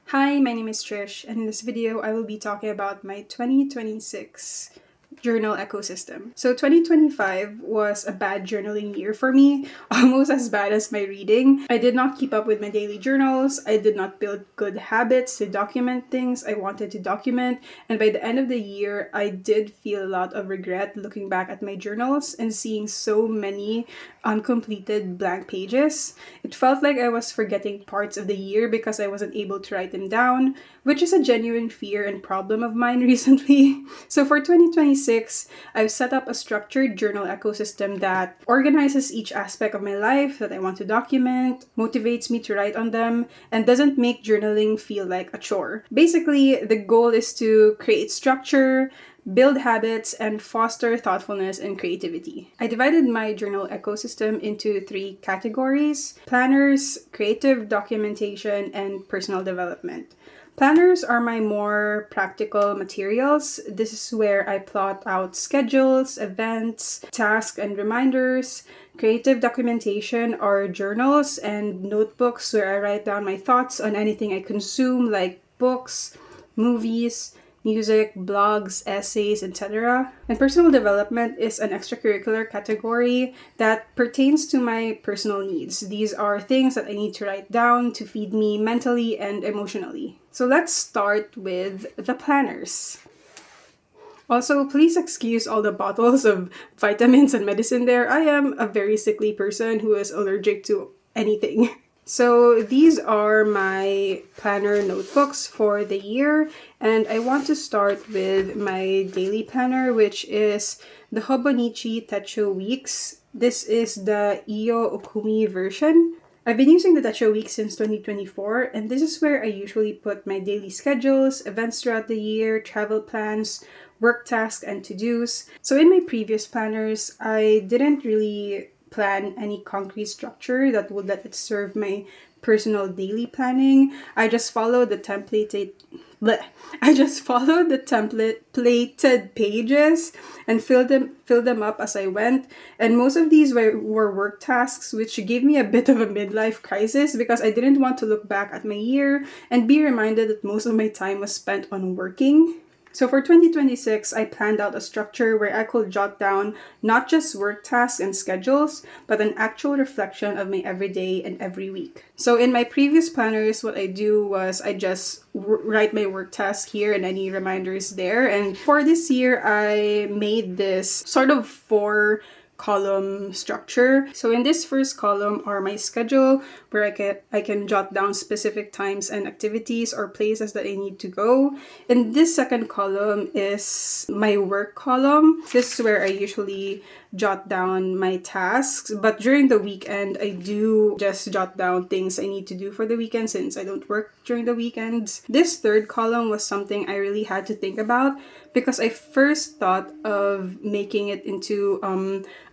Hi, my name is Trish, and in this video, I will be talking about my 2026 journal ecosystem. So 2025 was a bad journaling year for me, almost as bad as my reading. I did not keep up with my daily journals. I did not build good habits to document things I wanted to document. And by the end of the year, I did feel a lot of regret looking back at my journals and seeing so many uncompleted blank pages. It felt like I was forgetting parts of the year because I wasn't able to write them down, which is a genuine fear and problem of mine recently. So for 2026, I've set up a structured journal ecosystem that organizes each aspect of my life that I want to document, motivates me to write on them, and doesn't make journaling feel like a chore. Basically, the goal is to create structure, build habits, and foster thoughtfulness and creativity. I divided my journal ecosystem into 3 categories: planners, creative documentation, and personal development. Planners are my more practical materials. This is where I plot out schedules, events, tasks, and reminders. Creative documentation are journals and notebooks where I write down my thoughts on anything I consume, like books, movies, music, blogs, essays, etc. And personal development is an extracurricular category that pertains to my personal needs. These are things that I need to write down to feed me mentally and emotionally. So let's start with the planners. Also, please excuse all the bottles of vitamins and medicine there. I am a very sickly person who is allergic to anything. So these are my planner notebooks for the year, and I want to start with my daily planner, which is the Hobonichi Techo Weeks. This is the Iyo Okumi version. I've been using the Techo Week since 2024, and this is where I usually put my daily schedules, events throughout the year, travel plans, work tasks, and to-dos. So in my previous planners, I didn't really plan any concrete structure that would let it serve my personal daily planning. I just followed the templated plated pages and filled them up as I went. And most of these were work tasks, which gave me a bit of a midlife crisis because I didn't want to look back at my year and be reminded that most of my time was spent on working. So for 2026, I planned out a structure where I could jot down not just work tasks and schedules, but an actual reflection of my everyday and every week. So in my previous planners, what I do was I just write my work task here and any reminders there. And for this year, I made this sort of 4-column structure. So in this first column are my schedule, where I can jot down specific times and activities or places that I need to go. And this second column is my work column. This is where I usually jot down my tasks, but during the weekend I do just jot down things I need to do for the weekend since I don't work during the weekends. This third column was something I really had to think about because I first thought of making it into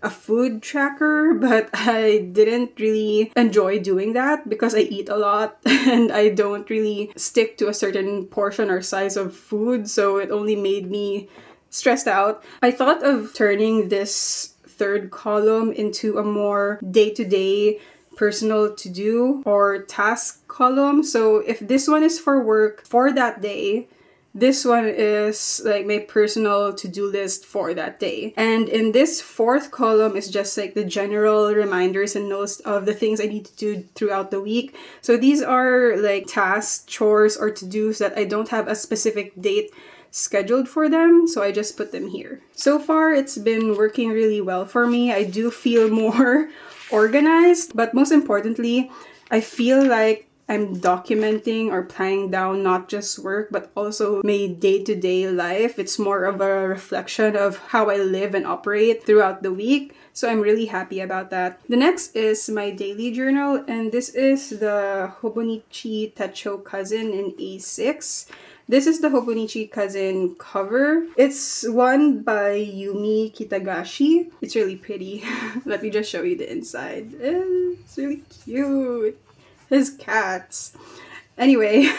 a food tracker, but I didn't really enjoy doing that because I eat a lot and I don't really stick to a certain portion or size of food, so it only made me stressed out. I thought of turning this third column into a more day-to-day personal to-do or task column. So if this one is for work for that day, this one is like my personal to-do list for that day. And in this fourth column is just like the general reminders and notes of the things I need to do throughout the week. So these are like tasks, chores, or to-dos that I don't have a specific date scheduled for them, so I just put them here. So far, it's been working really well for me. I do feel more organized, but most importantly, I feel like I'm documenting or planning down not just work, but also my day-to-day life. It's more of a reflection of how I live and operate throughout the week. So I'm really happy about that. The next is my daily journal, and this is the Hobonichi Techo Cousin in A6. This is the Hobonichi Cousin cover. It's one by Yumi Kitagashi. It's really pretty. Let me just show you the inside. It's really cute. His cats. Anyway,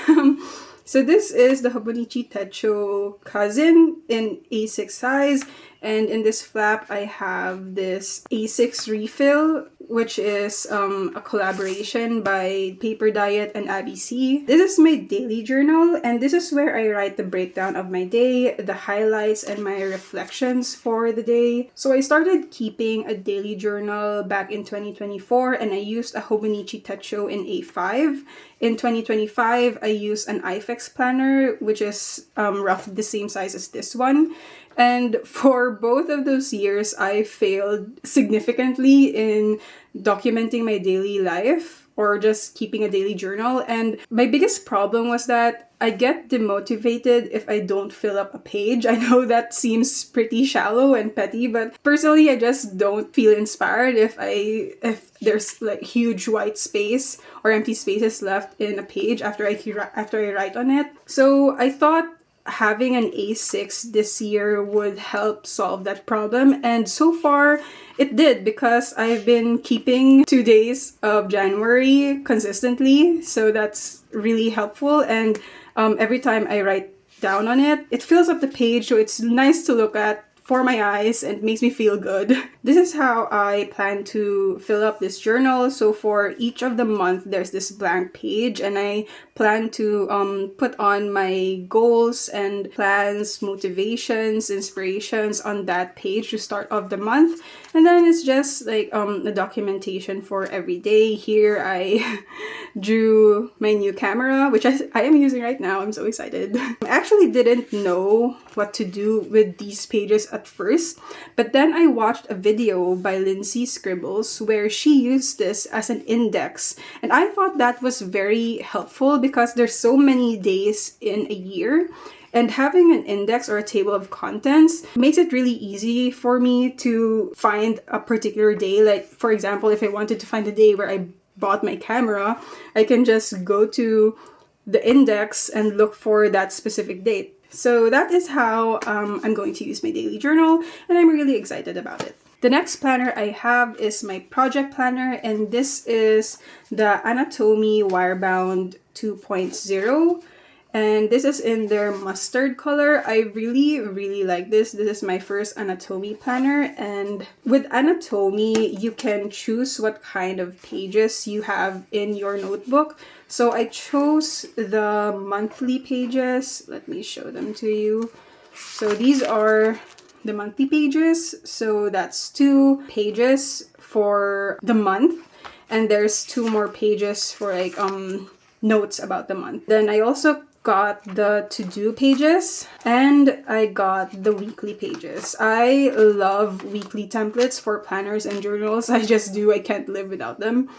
so this is the Hobonichi Techo Cousin in A6 size. And in this flap, I have this A6 refill, which is a collaboration by Paper Diet and Abby C. This is my daily journal, and this is where I write the breakdown of my day, the highlights, and my reflections for the day. So I started keeping a daily journal back in 2024, and I used a Hobonichi Techo in A5. In 2025, I used an iFix planner, which is roughly the same size as this one. And for both of those years, I failed significantly in documenting my daily life or just keeping a daily journal. And my biggest problem was that I get demotivated if I don't fill up a page. I know that seems pretty shallow and petty, but personally, I just don't feel inspired if there's like huge white space or empty spaces left in a page after I write on it. So I thought having an A6 this year would help solve that problem, and so far it did, because I've been keeping 2 days of January consistently, so that's really helpful. And every time I write down on it, it fills up the page, so it's nice to look at for my eyes and makes me feel good. This is how I plan to fill up this journal. So for each of the month, there's this blank page, and I plan to put on my goals and plans, motivations, inspirations on that page to start off the month. And then it's just like a documentation for every day. Here I drew my new camera, which I am using right now. I'm so excited. I actually didn't know what to do with these pages at first, but then I watched a video by Lindsay Scribbles where she used this as an index, and I thought that was very helpful because there's so many days in a year, and having an index or a table of contents makes it really easy for me to find a particular day. Like, for example, if I wanted to find the day where I bought my camera, I can just go to the index and look for that specific date. So that is how I'm going to use my daily journal, and I'm really excited about it. The next planner I have is my project planner, and this is the Anatomy Wirebound 2.0. And this is in their mustard color. I really like this. This is my first Anatomy planner. And with Anatomy, you can choose what kind of pages you have in your notebook. So I chose the monthly pages. Let me show them to you. So these are the monthly pages. So that's 2 pages for the month. And there's 2 more pages for like notes about the month. Then I also got the to-do pages, and I got the weekly pages. I love weekly templates for planners and journals. I just do. I can't live without them.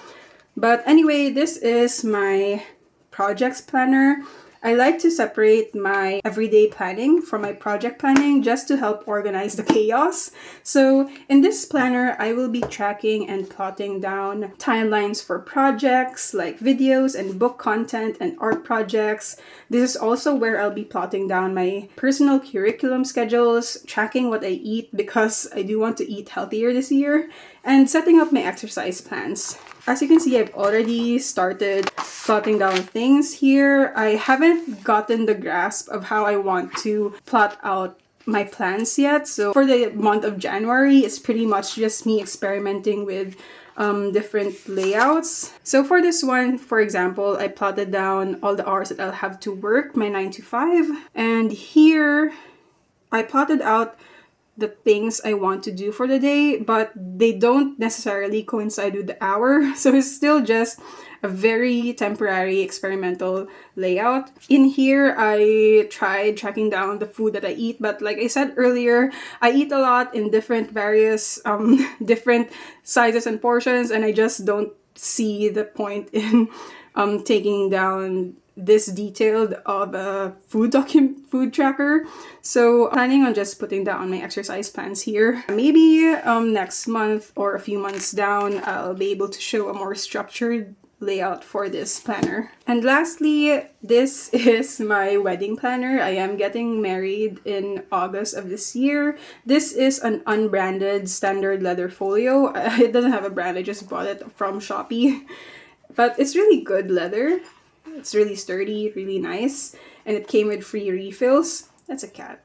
But anyway, this is my projects planner. I like to separate my everyday planning from my project planning just to help organize the chaos. So in this planner, I will be tracking and plotting down timelines for projects like videos and book content and art projects. This is also where I'll be plotting down my personal curriculum schedules, tracking what I eat because I do want to eat healthier this year, and setting up my exercise plans. As you can see, I've already started plotting down things here. I haven't gotten the grasp of how I want to plot out my plans yet. So for the month of January, it's pretty much just me experimenting with different layouts. So for this one, for example, I plotted down all the hours that I'll have to work, my 9 to 5. And here, I plotted out the things I want to do for the day, but they don't necessarily coincide with the hour. So it's still just a very temporary experimental layout. In here, I tried tracking down the food that I eat, but like I said earlier, I eat a lot in various different sizes and portions, and I just don't see the point in taking down this detailed of a food tracker. So planning on just putting down my exercise plans here. Maybe next month or a few months down, I'll be able to show a more structured layout for this planner. And lastly, this is my wedding planner. I am getting married in August of this year. This is an unbranded standard leather folio. It doesn't have a brand, I just bought it from Shopee. But it's really good leather. It's really sturdy, really nice, and it came with free refills. That's a cat.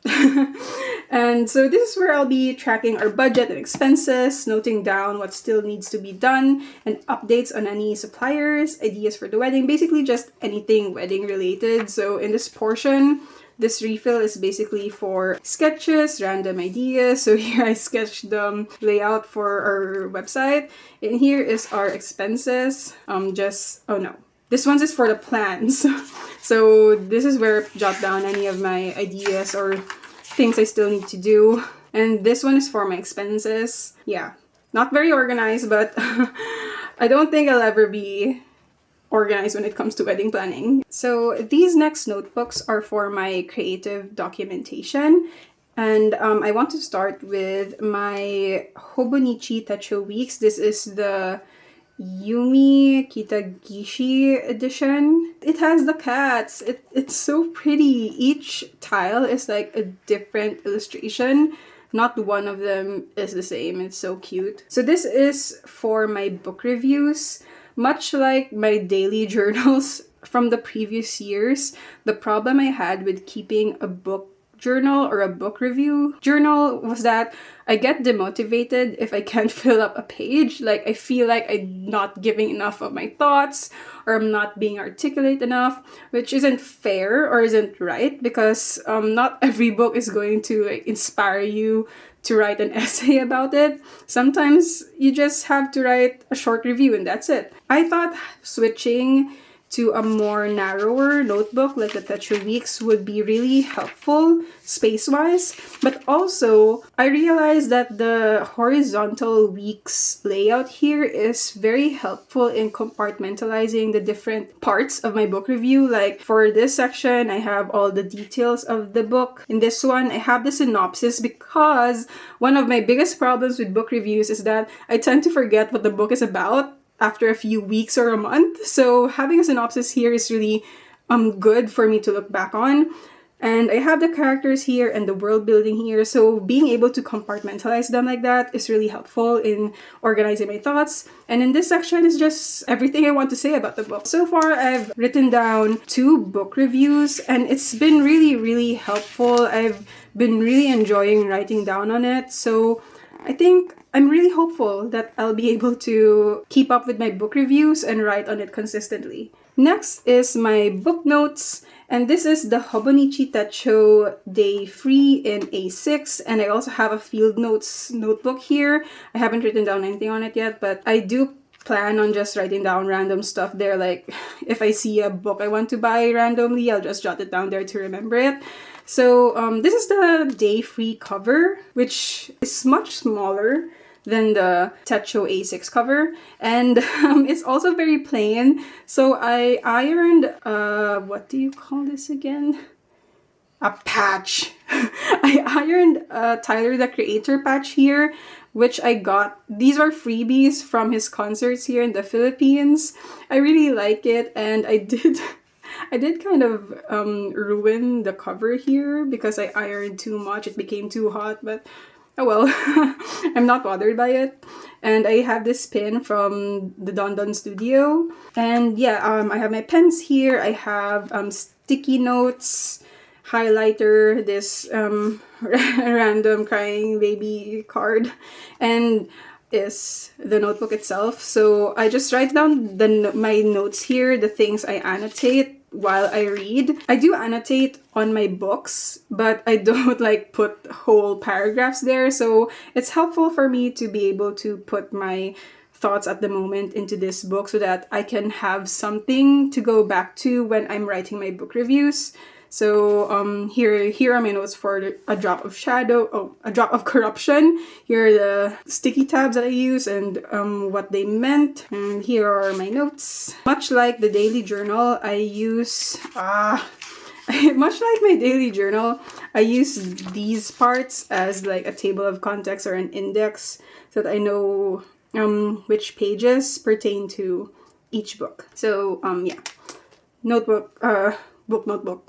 And so this is where I'll be tracking our budget and expenses, noting down what still needs to be done, and updates on any suppliers, ideas for the wedding, basically just anything wedding related. So in this portion, this refill is basically for sketches, random ideas. So here I sketched the layout for our website. And here is our expenses. Oh no. This one's is for the plans. So this is where I jot down any of my ideas or things I still need to do. And this one is for my expenses. Yeah, not very organized, but I don't think I'll ever be organized when it comes to wedding planning. So these next notebooks are for my creative documentation. And I want to start with my Hobonichi Techo Weeks. This is the Yumi Kitagishi edition. It has the cats. It's so pretty. Each tile is like a different illustration. Not one of them is the same. It's so cute. So this is for my book reviews. Much like my daily journals from the previous years, the problem I had with keeping a book journal or a book review journal was that I get demotivated if I can't fill up a page. Like, I feel like I'm not giving enough of my thoughts, or I'm not being articulate enough, which isn't fair or isn't right, because not every book is going to inspire you to write an essay about it. Sometimes you just have to write a short review and that's it. I thought switching to a more narrower notebook like the Techo Weeks would be really helpful space-wise, but also I realized that the horizontal weeks layout here is very helpful in compartmentalizing the different parts of my book review. Like for this section, I have all the details of the book. In this one, I have the synopsis, because one of my biggest problems with book reviews is that I tend to forget what the book is about after a few weeks or a month. So having a synopsis here is really good for me to look back on. And I have the characters here and the world building here. So being able to compartmentalize them like that is really helpful in organizing my thoughts. And in this section is just everything I want to say about the book. So far, I've written down 2 book reviews and it's been really, really helpful. I've been really enjoying writing down on it. So I think I'm really hopeful that I'll be able to keep up with my book reviews and write on it consistently. Next is my book notes, and this is the Hobonichi Techo Day Free in A6, and I also have a field notes notebook here. I haven't written down anything on it yet, but I do plan on just writing down random stuff there. Like if I see a book I want to buy randomly, I'll just jot it down there to remember it. So this is the Day Free cover, which is much smaller than the Techo A6 cover, and it's also very plain. So I ironed what do you call this again? A patch. I ironed Tyler the Creator patch here, which I got. These are freebies from his concerts here in the Philippines. I really like it, and I did kind of ruin the cover here because I ironed too much. It became too hot, but oh well. I'm not bothered by it. And I have this pin from the Don Don Studio. And yeah, I have my pens here. I have sticky notes, highlighter, this random crying baby card, and is the notebook itself. So I just write down my notes here, the things I annotate while I read. I do annotate on my books, but I don't like put whole paragraphs there. So it's helpful for me to be able to put my thoughts at the moment into this book so that I can have something to go back to when I'm writing my book reviews. So here are my notes for a drop of a drop of corruption. Here are the sticky tabs that I use and what they meant. And here are my notes. Much like the daily journal, I use much like my daily journal, I use these parts as like a table of contents or an index so that I know which pages pertain to each book. So yeah, book notebook.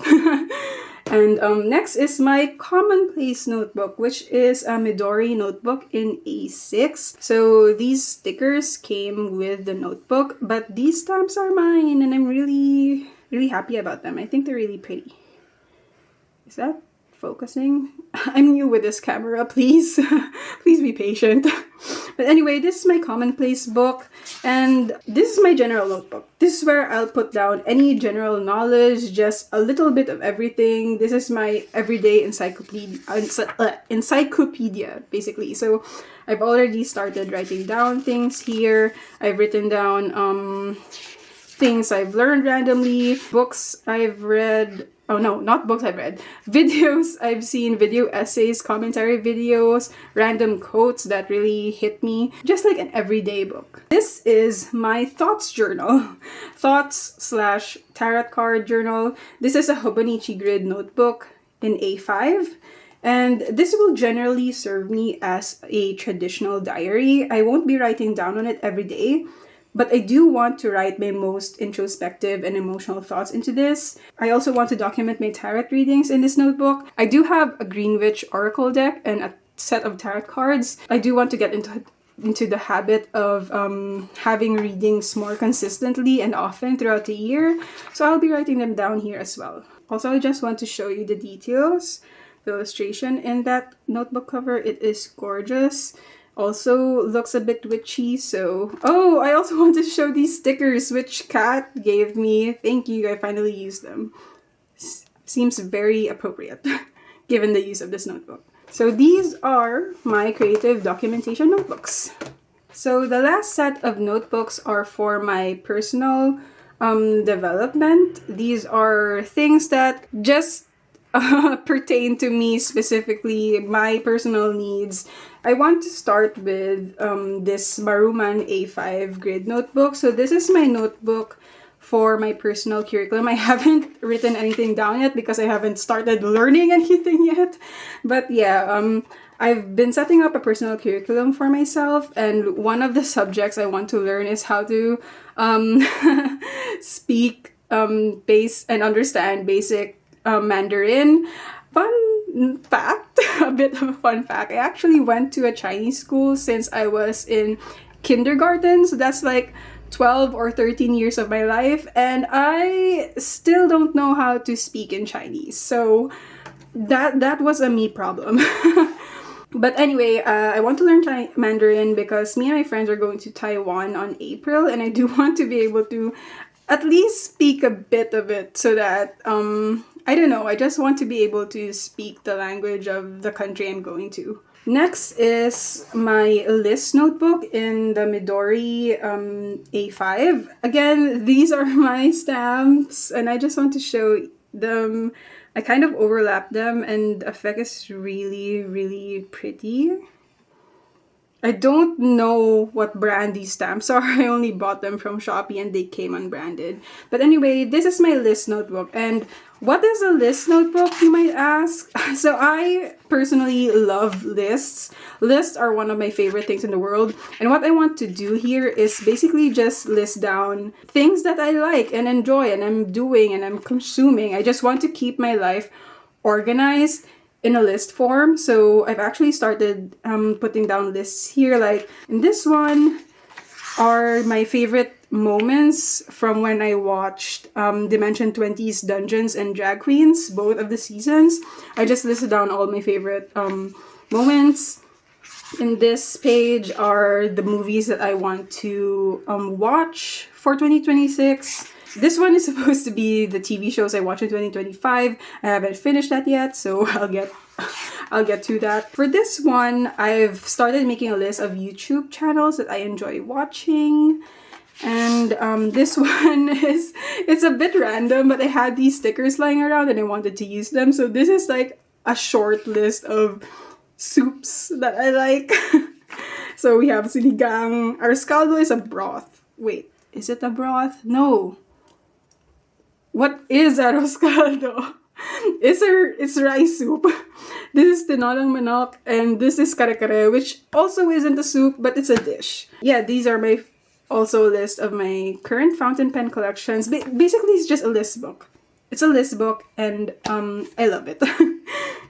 And next is my commonplace notebook, which is a Midori notebook in A6. So these stickers came with the notebook, but these stamps are mine and I'm really, really happy about them. I think they're really pretty. Is that focusing. I'm new with this camera, please. Please be patient. But anyway, this is my commonplace book, and this is my general notebook. This is where I'll put down any general knowledge, just a little bit of everything. This is my everyday encyclopedia, basically. So I've already started writing down things here. I've written down things I've learned randomly, books I've read. Oh no, not books I've read. Videos I've seen, video essays, commentary videos, random quotes that really hit me. Just like an everyday book. This is my thoughts journal. Thoughts/tarot card journal. This is a Hobonichi grid notebook in A5. And this will generally serve me as a traditional diary. I won't be writing down on it every day, but I do want to write my most introspective and emotional thoughts into this. I also want to document my tarot readings in this notebook. I do have a Greenwich Oracle deck and a set of tarot cards. I do want to get into the habit of having readings more consistently and often throughout the year. So I'll be writing them down here as well. Also, I just want to show you the details. The illustration in that notebook cover, it is gorgeous. Also looks a bit witchy, so... Oh, I also want to show these stickers which Kat gave me. Thank you, I finally used them. Seems very appropriate given the use of this notebook. So these are my creative documentation notebooks. So the last set of notebooks are for my personal development. These are things that just pertain to me specifically, my personal needs. I want to start with this Maruman A5 grid notebook. So this is my notebook for my personal curriculum. I haven't written anything down yet because I haven't started learning anything yet. But yeah, I've been setting up a personal curriculum for myself, and one of the subjects I want to learn is how to speak base and understand basic Mandarin. Fun fact, a bit of a fun fact, I actually went to a Chinese school since I was in kindergarten, so that's like 12 or 13 years of my life, and I still don't know how to speak in Chinese, so that was a me problem. But anyway, I want to learn Mandarin because me and my friends are going to Taiwan on April, and I do want to be able to at least speak a bit of it so that I don't know, I just want to be able to speak the language of the country I'm going to. Next is my list notebook in the Midori A5. Again, these are my stamps, and I just want to show them. I kind of overlap them, and the effect is really, really pretty. I don't know what brand these stamps are. I only bought them from Shopee and they came unbranded. But anyway, this is my list notebook. And what is a list notebook, you might ask? So I personally love lists. Lists are one of my favorite things in the world. And what I want to do here is basically just list down things that I like and enjoy and I'm doing and I'm consuming. I just want to keep my life organized in a list form. So I've actually started putting down lists here. Like in this one are my favorite moments from when I watched Dimension 20's Dungeons and Drag Queens, both of the seasons. I just listed down all my favorite moments. In this page are the movies that I want to watch for 2026. This one is supposed to be the TV shows I watch in 2025. I haven't finished that yet, so I'll get to that. For this one, I've started making a list of YouTube channels that I enjoy watching. And this one it's a bit random, but I had these stickers lying around and I wanted to use them. So this is like a short list of soups that I like. So we have sinigang. Arroz caldo is a broth. Wait, is it a broth? No. What is arroz caldo? It's rice soup. This is tinolang manok, and this is kare-kare, which also isn't a soup, but it's a dish. Yeah, these are my also a list of my current fountain pen collections. Basically, it's just a list book. It's a list book, and I love it.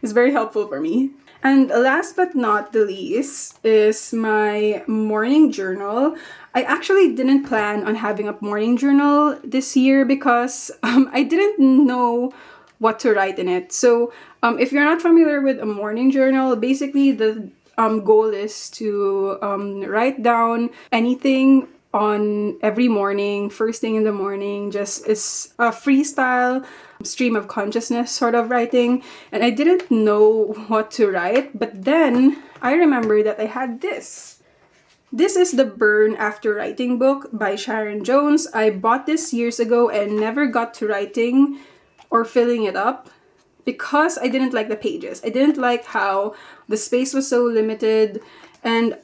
It's very helpful for me. And last but not the least is my morning journal. I actually didn't plan on having a morning journal this year because I didn't know what to write in it. So if you're not familiar with a morning journal, basically the goal is to write down anything on every morning, first thing in the morning. Just it's a freestyle stream of consciousness sort of writing, and I didn't know what to write, but then I remember that I had this. This is the Burn After Writing book by Sharon Jones. I bought this years ago and never got to writing or filling it up because I didn't like the pages. I didn't like how the space was so limited, and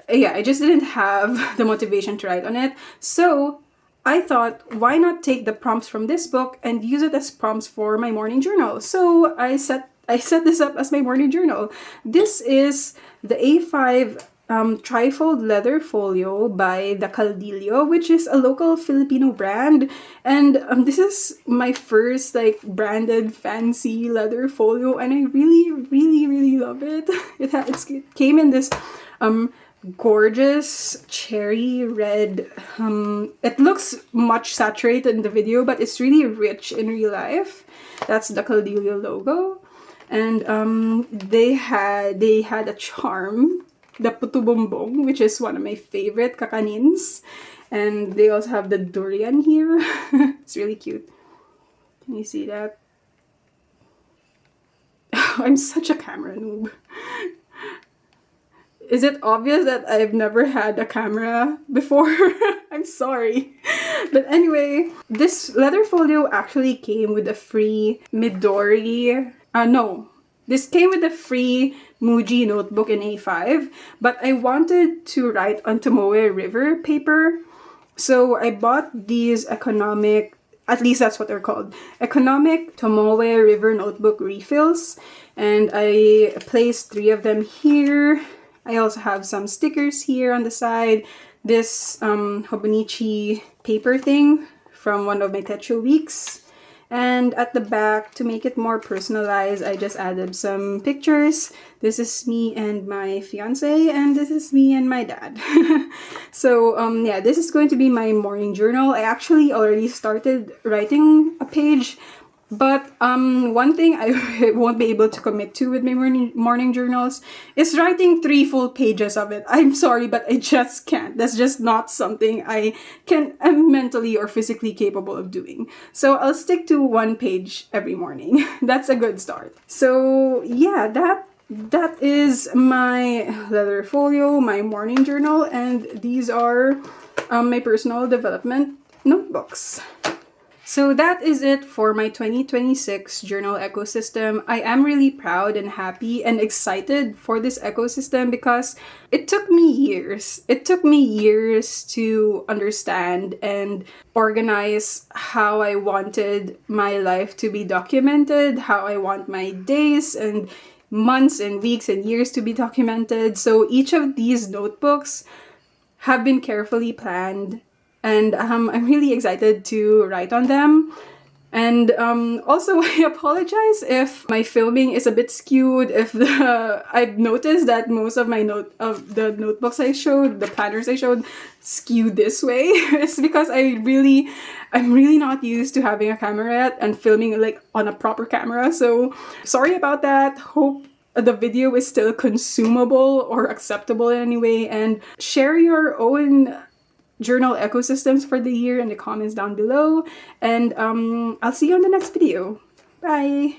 I just didn't have the motivation to write on it. So I thought, why not take the prompts from this book and use it as prompts for my morning journal? So I set this up as my morning journal. This is the A5 trifold leather folio by the Caldillo, which is a local Filipino brand, and this is my first like branded fancy leather folio, and I really love it. It came in this gorgeous cherry red. It looks much saturated in the video, but it's really rich in real life. That's the Caldillo logo, and they had a charm, the Putu Bumbong, which is one of my favorite kakanins, and they also have the durian here. It's really cute. Can you see that? I'm such a camera noob. Is it obvious that I've never had a camera before? I'm sorry. But anyway, this leather folio actually came with a free Midori. This came with a free Muji notebook in A5, but I wanted to write on Tomoe River paper. So I bought these economic, at least that's what they're called, economic Tomoe River notebook refills. And I placed 3 of them here. I also have some stickers here on the side. This Hobonichi paper thing from one of my Techo weeks. And at the back, to make it more personalized, I just added some pictures. This is me and my fiance, and this is me and my dad. So yeah, this is going to be my morning journal. I actually already started writing a page, but one thing I won't be able to commit to with my morning journals is writing 3 full pages of it. I'm sorry, but I just can't. That's just not something am mentally or physically capable of doing. So I'll stick to 1 page every morning. That's a good start. So yeah, that is my leather folio, my morning journal, and these are my personal development notebooks. So that is it for my 2026 journal ecosystem. I am really proud and happy and excited for this ecosystem because it took me years. It took me years to understand and organize how I wanted my life to be documented, how I want my days and months and weeks and years to be documented. So each of these notebooks have been carefully planned, and I'm really excited to write on them. And also, I apologize if my filming is a bit skewed. I've noticed that most of the notebooks I showed, the planners I showed, skew this way. It's because I'm really not used to having a camera yet and filming like on a proper camera. So sorry about that. Hope the video is still consumable or acceptable in any way, and share your own journal ecosystems for the year in the comments down below, and I'll see you on the next video. Bye!